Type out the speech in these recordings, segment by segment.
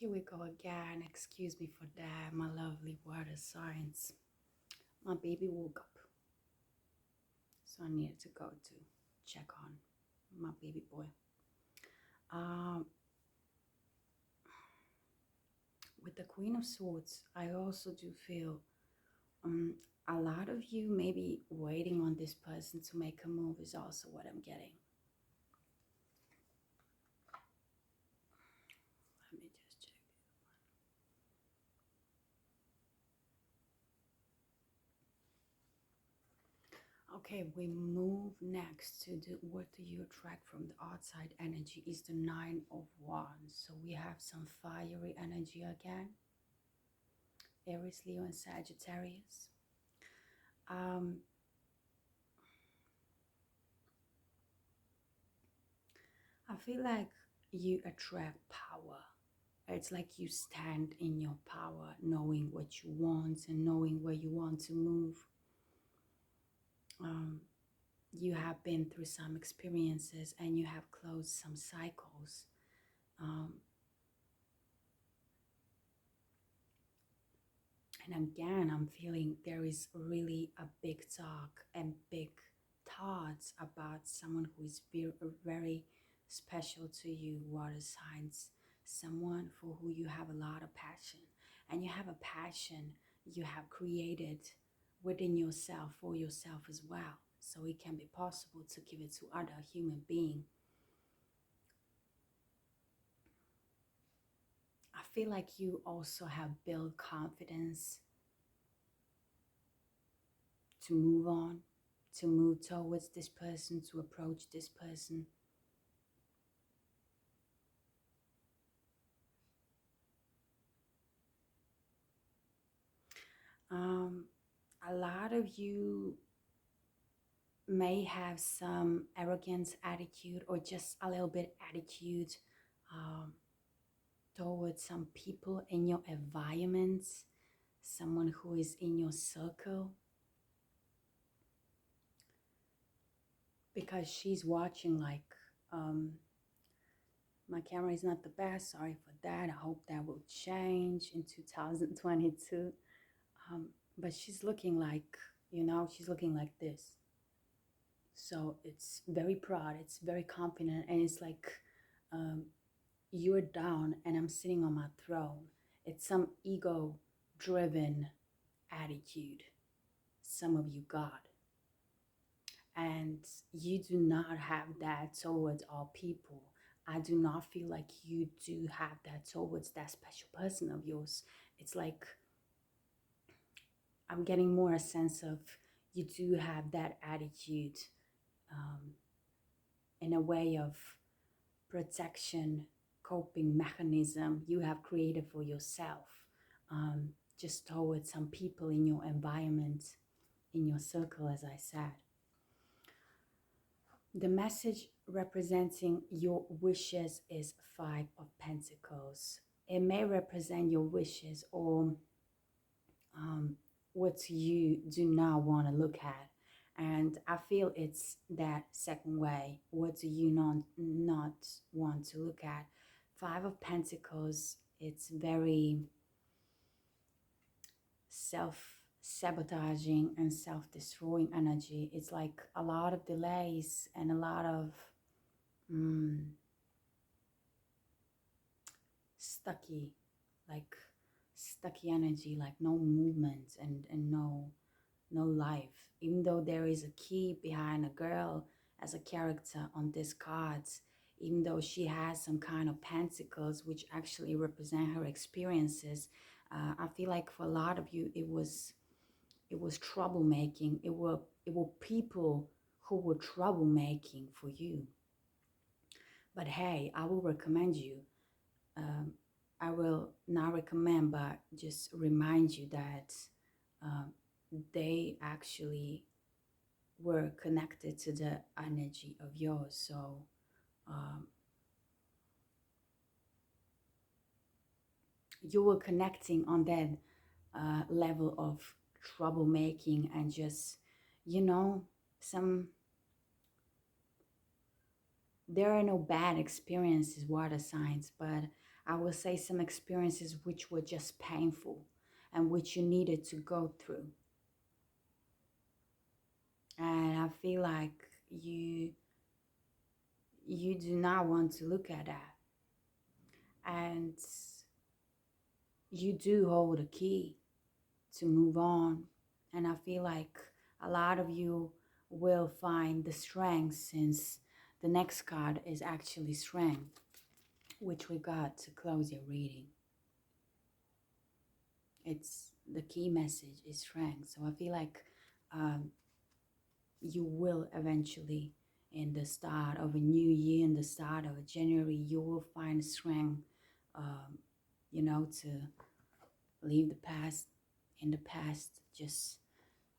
Here we go again. Excuse me for that, my lovely water signs. My baby woke up, so I needed to go to check on my baby boy. Um, with the Queen of Swords, I also do feel um, a lot of you maybe waiting on this person to make a move is also what I'm getting. Let me just check. Okay, we move next to the what do you attract from the outside energy is the Nine of Wands. So we have some fiery energy again. Aries, Leo, and Sagittarius. Um, I feel like you attract power. It's like you stand in your power, knowing what you want and knowing where you want to move. Um, you have been through some experiences and you have closed some cycles. Um, and again, I'm feeling there is really a big talk and big thoughts about someone who is very special to you, water signs, someone for who you have a lot of passion. And you have a passion you have created within yourself for yourself as well. So it can be possible to give it to other human being. I feel like you also have built confidence to move on, to move towards this person, to approach this person. Um, a lot of you may have some arrogance attitude or just a little bit attitude um, towards some people in your environment, someone who is in your circle, because she's watching like, my camera is not the best, sorry for that. I hope that will change in 2022. But she's looking like, she's looking like this. So it's very proud, it's very confident, and it's like um, you're down and I'm sitting on my throne. It's some ego driven attitude some of you got. And you do not have that towards all people. I do not feel like you do have that towards that special person of yours. It's like I'm getting more a sense of you do have that attitude um, in a way of protection, coping mechanism you have created for yourself, just towards some people in your environment, in your circle, as I said. The message representing your wishes is Five of Pentacles. It may represent your wishes or what you do not want to look at. And I feel it's that second way. What do you not want to look at? Five of Pentacles, it's very self-sabotaging and self-destroying energy. It's like a lot of delays and a lot of stucky, like stucky energy, like no movement and no life. Even though there is a key behind a girl as a character on these cards, even though she has some kind of pentacles which actually represent her experiences, I feel like for a lot of you it was troublemaking. It were people who were troublemaking for you. But hey, I will recommend you. Um, I will not recommend, but just remind you that um, they actually were connected to the energy of yours. So you were connecting on that level of troublemaking and just, some, there are no bad experiences, water signs, but I will say some experiences which were just painful and which you needed to go through. And I feel like you do not want to look at that. And you do hold a key to move on. And I feel like a lot of you will find the strength, since the next card is actually strength, which we got to close your reading. It's the key message is strength. So I feel like you will eventually, in the start of a new year, in the start of January, you will find strength, to leave the past in the past, just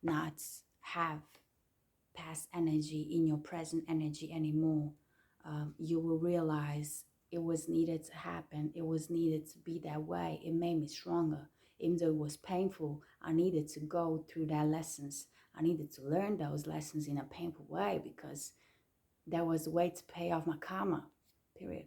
not have past energy in your present energy anymore. You will realize it was needed to happen. It was needed to be that way. It made me stronger. Even though it was painful, I needed to go through that lessons. I needed to learn those lessons in a painful way, because that was a way to pay off my karma, period.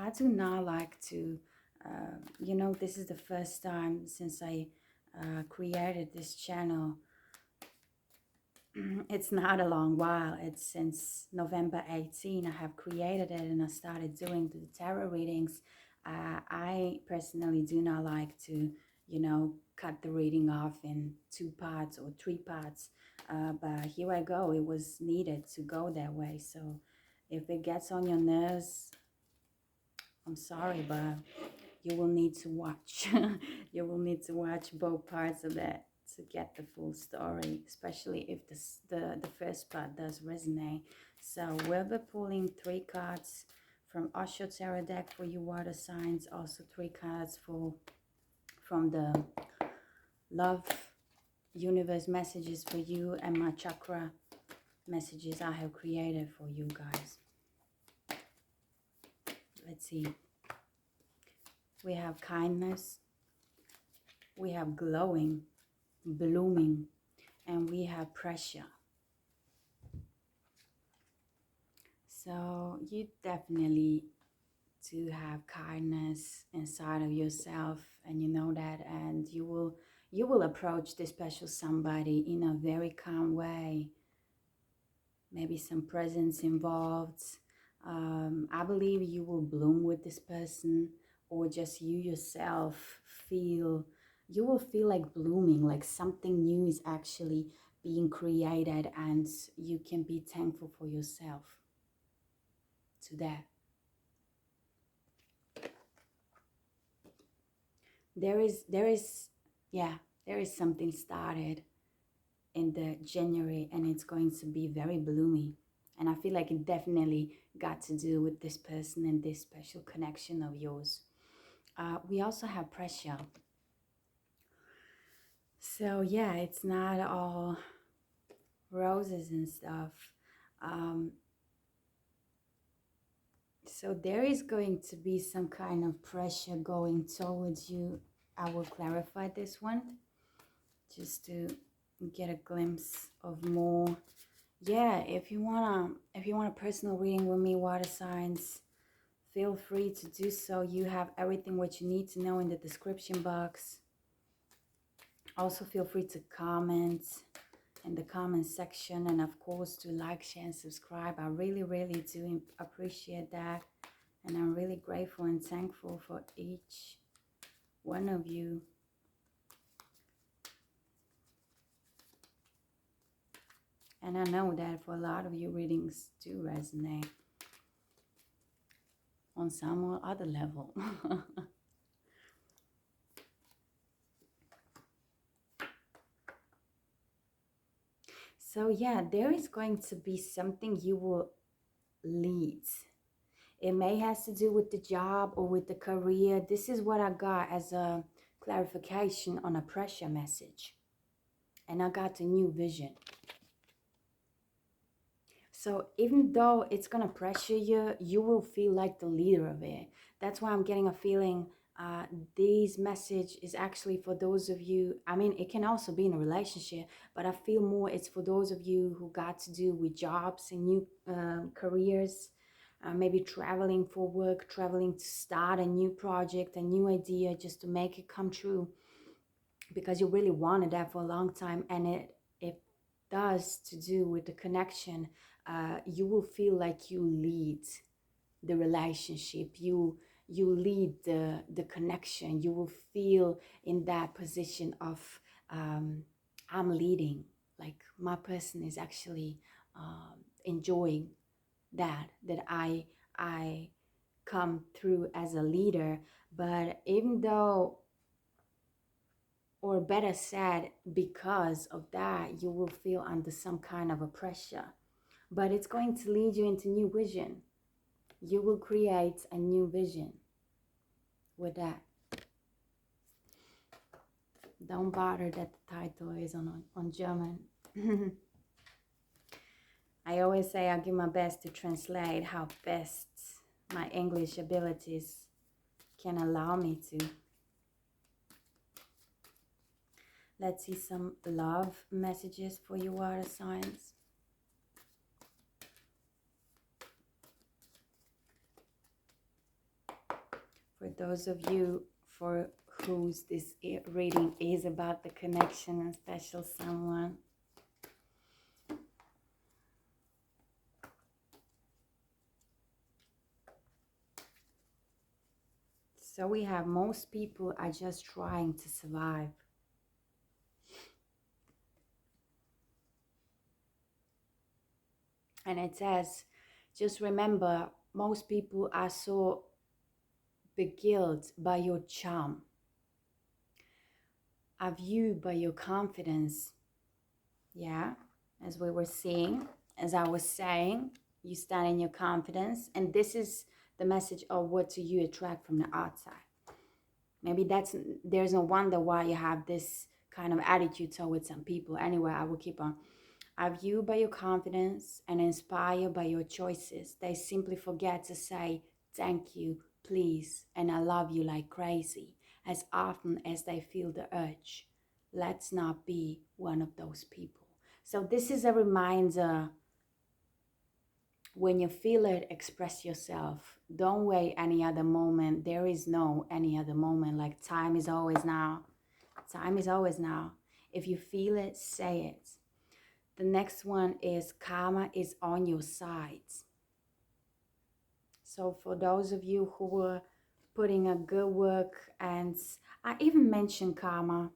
I do not like to, this is the first time since I created this channel. It's not a long while. It's since November 18 I have created it, and I started doing the tarot readings. I personally do not like to, cut the reading off in 2 parts or 3 parts. But here I go. It was needed to go that way. So if it gets on your nerves, I'm sorry, but you will need to watch. You will need to watch both parts of that to get the full story, especially if the first part does resonate. So we'll be pulling 3 cards from Osho Tarot deck for you water signs, also 3 cards from the love universe messages for you, and my chakra messages I have created for you guys. Let's see. We have kindness, we have glowing, blooming, and we have pressure. So you definitely do have kindness inside of yourself, and you know that, and you will approach this special somebody in a very calm way. Maybe some presence involved. I believe you will bloom with this person, or just you yourself you will feel like blooming, like something new is actually being created, and you can be thankful for yourself to that. There is something started in the January, and it's going to be very bloomy. And I feel like it definitely got to do with this person and this special connection of yours. We also have pressure. So yeah, it's not all roses and stuff. So there is going to be some kind of pressure going towards you. I will clarify this one just to get a glimpse of more. Yeah, if you want a personal reading with me, water signs, feel free to do so. You have everything what you need to know in the description box. Also feel free to comment in the comment section, and of course to like, share, and subscribe. I really do appreciate that, and I'm really grateful and thankful for each one of you. And I know that for a lot of you, readings do resonate on some or other level. So yeah, there is going to be something you will lead. It may has to do with the job or with the career. This is what I got as a clarification on a pressure message. And I got a new vision. So even though it's going to pressure you, you will feel like the leader of it. That's why I'm getting a feeling uh, this message is actually for those of you. I mean, it can also be in a relationship, but I feel more it's for those of you who got to do with jobs and new careers, maybe traveling for work, traveling to start a new project, a new idea, just to make it come true because you really wanted that for a long time. And it does to do with the connection. You will feel like you lead the relationship, you lead the connection. You will feel in that position of I'm leading, like my person is actually enjoying that I come through as a leader. But even though, or better said, because of that, you will feel under some kind of a pressure, but it's going to lead you into new vision. You will create a new vision with that. Don't bother that the title is on German. I always say I give my best to translate how best my English abilities can allow me to. Let's see some love messages for you, water signs. For those of you for whose this reading is about the connection and special someone. So we have most people are just trying to survive. And it says, just remember, most people are so beguiled by your charm, are viewed by your confidence. Yeah, as we were seeing, as I was saying, you stand in your confidence. And this is the message of what do you attract from the outside. Maybe there's no wonder why you have this kind of attitude towards some people. Anyway, I will keep on. Are viewed by your confidence and inspired by your choices. They simply forget to say thank you, please, and I love you like crazy as often as they feel the urge. Let's not be one of those people. So this is a reminder. When you feel it, express yourself. Don't wait any other moment. There is no any other moment. Like time is always now. Time is always now. If you feel it, say it. The next one is karma is on your side. So for those of you who were putting a good work, and I even mentioned karma.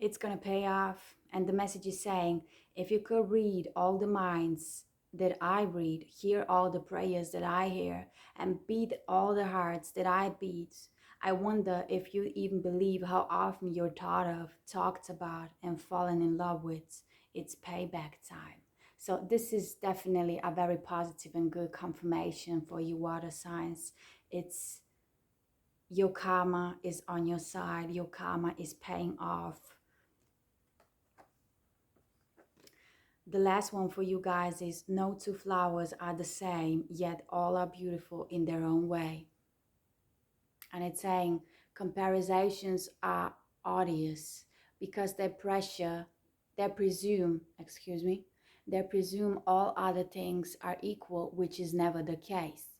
It's going to pay off. And the message is saying, if you could read all the minds that I read, hear all the prayers that I hear, and beat all the hearts that I beat, I wonder if you even believe how often you're thought of, talked about, and fallen in love with. It's payback time. So this is definitely a very positive and good confirmation for you, water signs. It's your karma is on your side. Your karma is paying off. The last one for you guys is no two flowers are the same, yet all are beautiful in their own way. And it's saying comparisons are odious because they presume all other things are equal, which is never the case.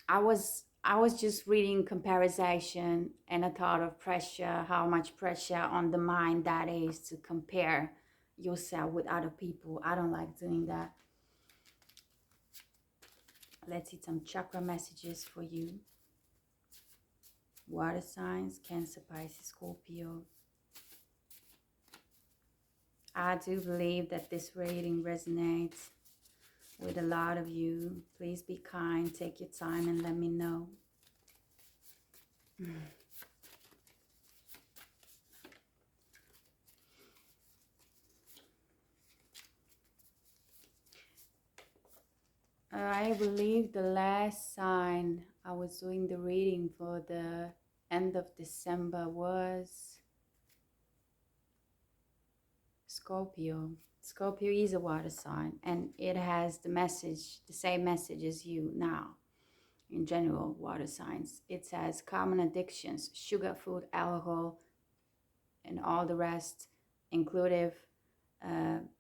I was just reading comparison and I thought of pressure, how much pressure on the mind that is to compare yourself with other people. I don't like doing that. Let's see some chakra messages for you. Water signs, Cancer, Pisces, Scorpio. I do believe that this reading resonates with a lot of you. Please be kind, take your time and let me know. I believe the last sign I was doing the reading for the end of December was Scorpio. Scorpio is a water sign, and it has the message, the same message as you now. In general, water signs. It says common addictions, sugar, food, alcohol, and all the rest, inclusive,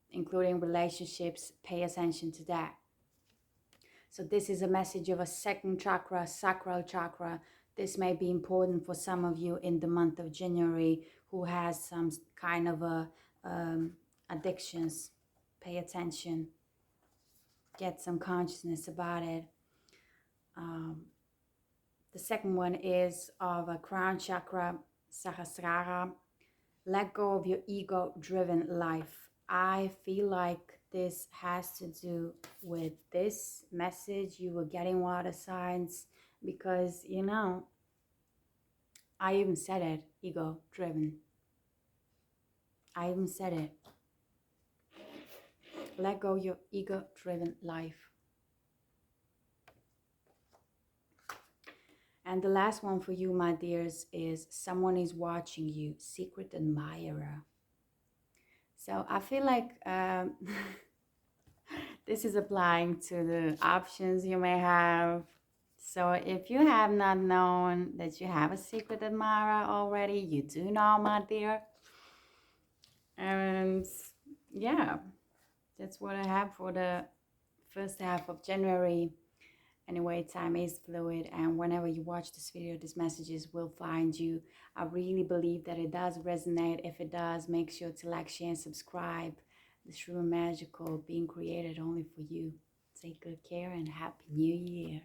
including relationships. Pay attention to that. So this is a message of a second chakra, sacral chakra. This may be important for some of you in the month of January who has some kind of a addictions. Pay attention. Get some consciousness about it. The second one is of a crown chakra, Sahasrara. Let go of your ego-driven life. I feel like this has to do with this message you were getting, water signs, because, you know, I even said it, ego-driven. I even said it. Let go of your ego-driven life. And the last one for you, my dears, is someone is watching you, secret admirer. So I feel like this is applying to the options you may have. So if you have not known that you have a secret admirer already, you do know, my dear. And yeah, that's what I have for the first half of January. Anyway, time is fluid, and whenever you watch this video, these messages will find you. I really believe that it does resonate. If it does, make sure to like, share, and subscribe. This room magical, being created only for you. Take good care and Happy New Year.